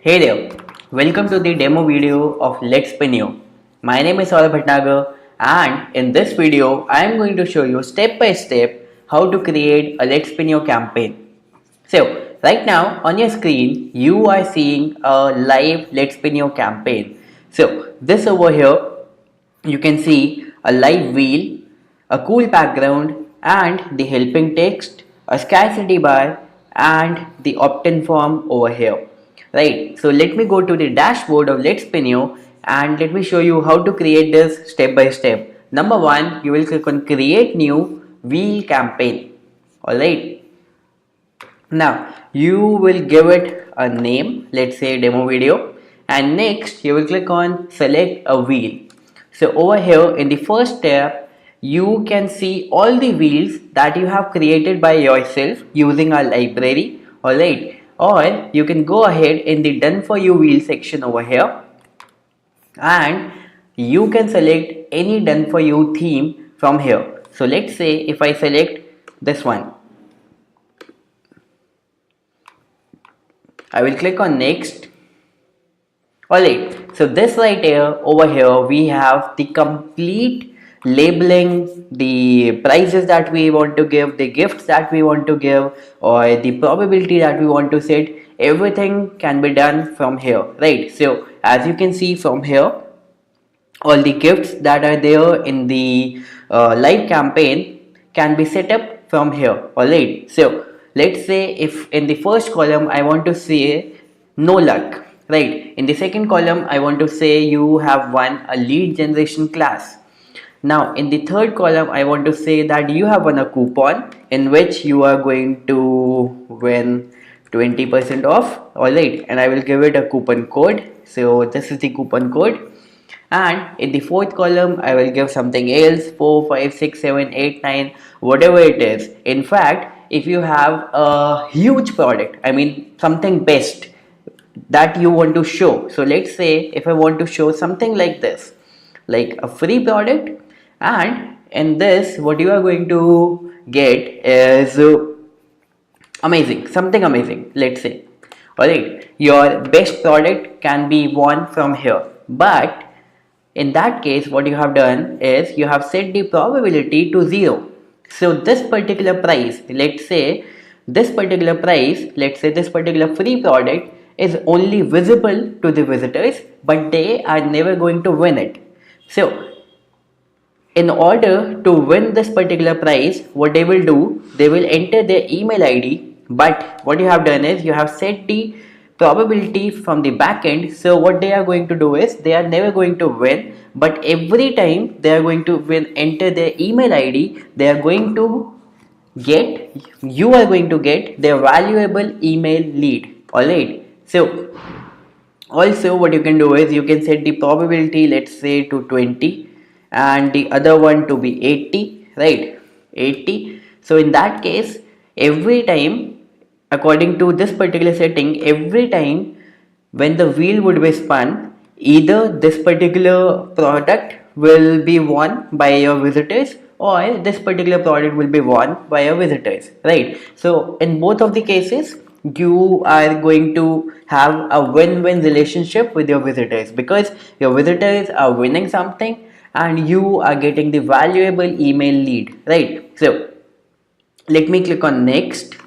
Hey there, welcome to the demo video of LetSpinio. My name is Saurabh Bhatnagar and in this video I am going to show you step by step how to create a LetSpinio campaign. So right now on your screen you are seeing a live LetSpinio campaign. So this over here you can see a live wheel, a cool background and the helping text, a scarcity bar and the opt-in form over here. Right, so let me go to the dashboard of LetSpinio and let me show you how to create this step by step. Number one, you will click on create new wheel campaign. Alright, now you will give it a name, let's say demo video, and next you will click on select a wheel. So over here in the first tab you can see all the wheels that you have created by yourself using our library. Alright, or you can go ahead in the done for you wheel section over here and you can select any done for you theme from here. So let's say if I select this one, I will click on next. Alright, so this right here over here we have the complete labeling, the prices that we want to give, the gifts that we want to give, or the probability that we want to set. Everything can be done from here, right? So as you can see from here, all the gifts that are there in the live campaign can be set up from here. Alright, so let's say if in the first column I want to say no luck, right? In the second column I want to say you have won a lead generation class. Now in the third column I want to say that you have won a coupon in which you are going to win 20% off. Alright, and I will give it a coupon code. So this is the coupon code. And in the fourth column I will give something else, 4 5 6 7 8 9, whatever it is. In fact, if you have a huge product, I mean something best that you want to show, so let's say if I want to show something like this, like a free product, and in this what you are going to get is amazing, something amazing, let's say. Alright, your best product can be won from here, but in that case what you have done is you have set the probability to 0. So this particular price, let's say this particular free product is only visible to the visitors, but they are never going to win it. So in order to win this particular prize, what they will do, they will enter their email ID, but what you have done is you have set the probability from the backend. So what they are going to do is they are never going to win, but every time they are going to enter their email ID, they are going to get, you are going to get their valuable email lead. Alright, so also what you can do is you can set the probability, let's say to 20 and the other one to be 80, right? 80. So in that case, every time according to this particular setting, every time when the wheel would be spun, either this particular product will be won by your visitors or this particular product will be won by your visitors, right? So in both of the cases you are going to have a win-win relationship with your visitors, because your visitors are winning something and you are getting the valuable email lead, right? So let me click on next.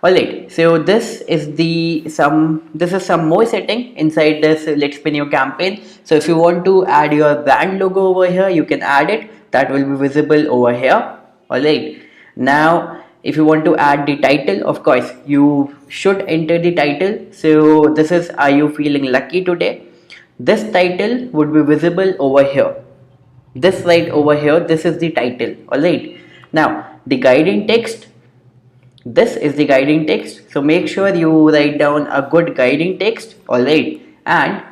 Alright, so this is some more setting inside this LetSpinio campaign. So if you want to add your brand logo over here, you can add it. That will be visible over here. Alright, now if you want to add the title, of course you should enter the title. So this is, are you feeling lucky today? This title would be visible over here. This right over here, this is the title. Alright, now the guiding text, this is the guiding text. So make sure you write down a good guiding text. Alright, and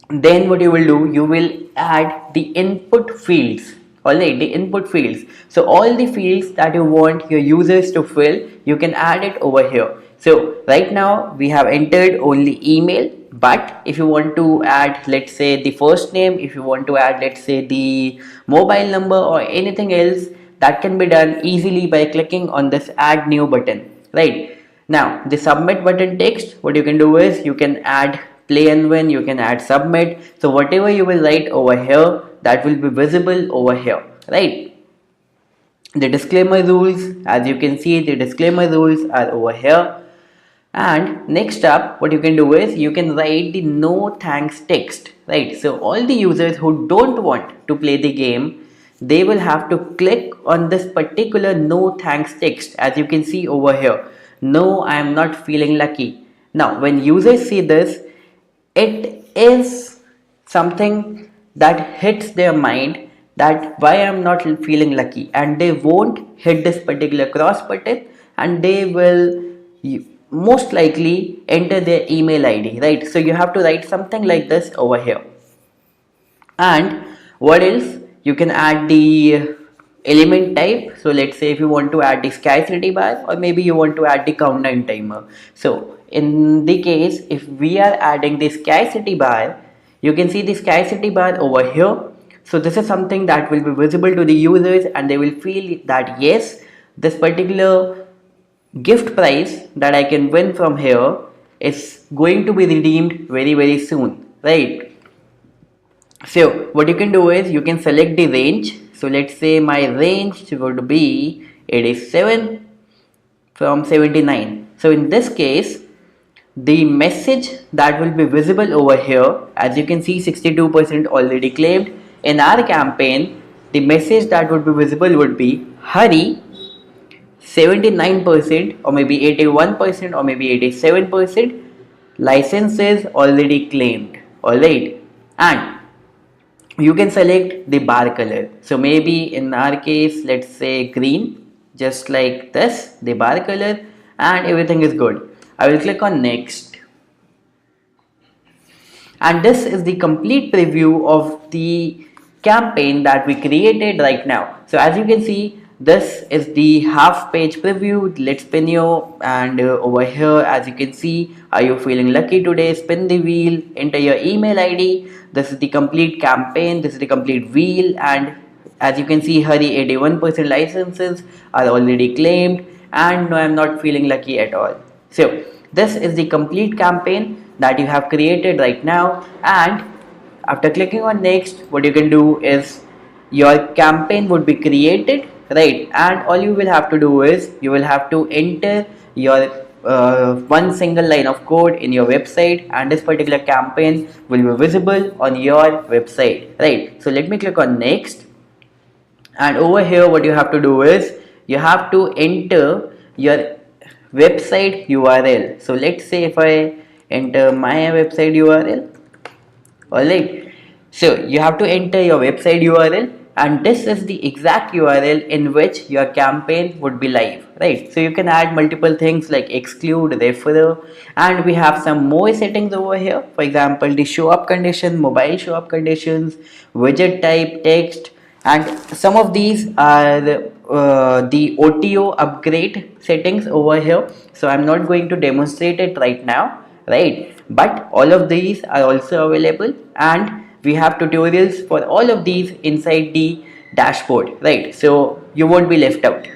then what you will do, you will add the input fields. Alright, the input fields. So all the fields that you want your users to fill, you can add it over here. So right now we have entered only email, but if you want to add, let's say the first name, if you want to add, let's say the mobile number or anything else, that can be done easily by clicking on this add new button, right? Now the submit button text, what you can do is you can add play and win, you can add submit. So whatever you will write over here, that will be visible over here, right? The disclaimer rules, as you can see, the disclaimer rules are over here. And next up, what you can do is you can write the no thanks text, right? So all the users who don't want to play the game, they will have to click on this particular no thanks text, as you can see over here. No, I am not feeling lucky. Now when users see this, it is something that hits their mind, that why I'm not feeling lucky, and they won't hit this particular cross button, and they will most likely enter their email ID, right? So you have to write something like this over here. And what else, you can add the element type. So let's say if you want to add the scarcity bar, or maybe you want to add the countdown timer. So in the case, if we are adding the scarcity bar, you can see the scarcity bar over here. So this is something that will be visible to the users, and they will feel that yes, this particular gift prize that I can win from here is going to be redeemed very soon, right? So what you can do is you can select the range. So let's say my range would be 87 from 79. So in this case, the message that will be visible over here, as you can see, 62% already claimed. In our campaign, the message that would be visible would be hurry, 79% or maybe 81% or maybe 87% licenses already claimed. Alright, and you can select the bar color. So maybe in our case, let's say green, just like this, the bar color, and everything is good. I will click on next. And this is the complete preview of the campaign that we created right now. So as you can see, this is the half page preview, LetSpinio, and over here, as you can see, are you feeling lucky today? Spin the wheel, enter your email ID. This is the complete campaign, this is the complete wheel, and as you can see, hurry, 81% licenses are already claimed, and no, I'm not feeling lucky at all. So this is the complete campaign that you have created right now, and after clicking on next, what you can do is your campaign would be created, right? And all you will have to do is you will have to enter your one single line of code in your website, and this particular campaign will be visible on your website, right? So let me click on next, and over here what you have to do is you have to enter your website URL. So let's say if I enter my website URL, alright, so you have to enter your website URL, and this is the exact URL in which your campaign would be live, right? So you can add multiple things like exclude, refer, and we have some more settings over here. For example, the show up condition, mobile show up conditions, widget type, text, and some of these are the OTO upgrade settings over here. So I'm not going to demonstrate it right now, right? But all of these are also available, and we have tutorials for all of these inside the dashboard, right? So you won't be left out.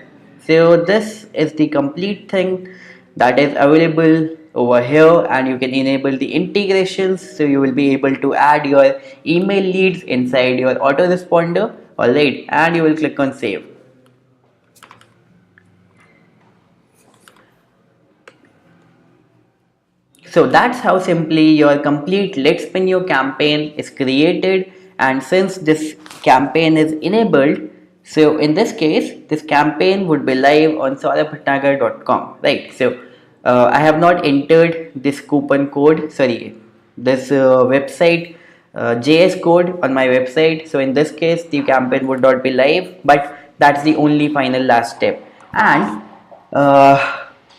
So this is the complete thing that is available over here, and you can enable the integrations, so you will be able to add your email leads inside your autoresponder, alright, and you will click on save. So that's how simply your complete LetSpinio campaign is created, and since this campaign is enabled, so in this case this campaign would be live on saurabhbhatnagar.com, right? So I have not entered this coupon code, sorry, this website JS code on my website. So in this case the campaign would not be live, but that's the only final last step. And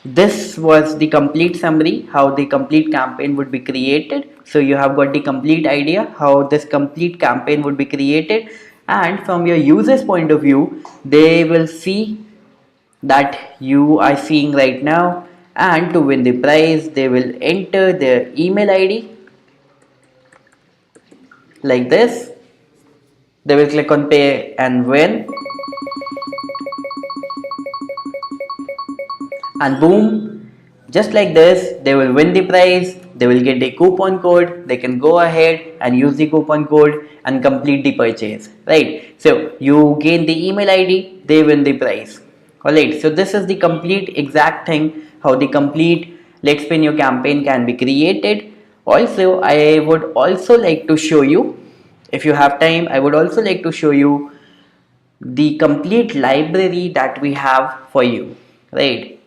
this was the complete summary how the complete campaign would be created. So you have got the complete idea how this complete campaign would be created, and from your users point of view, they will see that you are seeing right now, and to win the prize they will enter their email ID like this. They will click on pay and win, and boom, Just like this, they will win the prize, they will get the coupon code, they can go ahead and use the coupon code and complete the purchase, right? So you gain the email ID, they win the prize. Alright, so this is the complete exact thing how the complete Let's Spin Your campaign can be created. Also, I would also like to show you, if you have time, I would also like to show you the complete library that we have for you, right?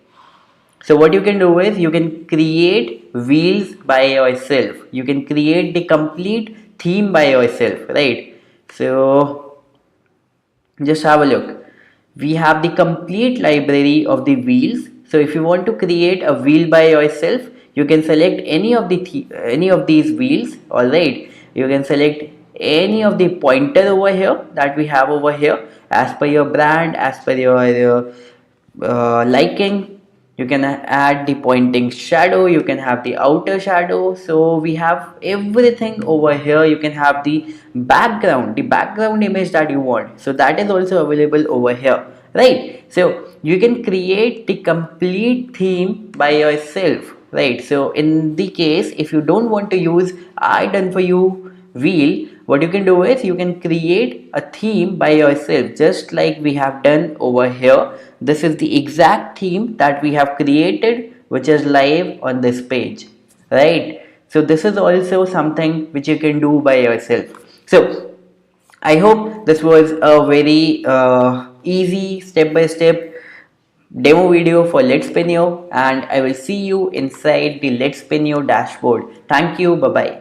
So what you can do is you can create wheels by yourself. You can create the complete theme by yourself, right? So just have a look. We have the complete library of the wheels. So if you want to create a wheel by yourself, you can select any of these wheels. All right, you can select any of the pointer over here that we have over here as per your brand, as per your liking. You can add the pointing shadow, you can have the outer shadow. So we have everything over here. You can have the background image that you want, so that is also available over here, right? So you can create the complete theme by yourself, right? So in the case if you don't want to use I done for you wheel, what you can do is you can create a theme by yourself, just like we have done over here. This is the exact theme that we have created, which is live on this page, right? So this is also something which you can do by yourself. So I hope this was a very easy step by step demo video for LetSpinio, and I will see you inside the LetSpinio dashboard. Thank you. Bye bye.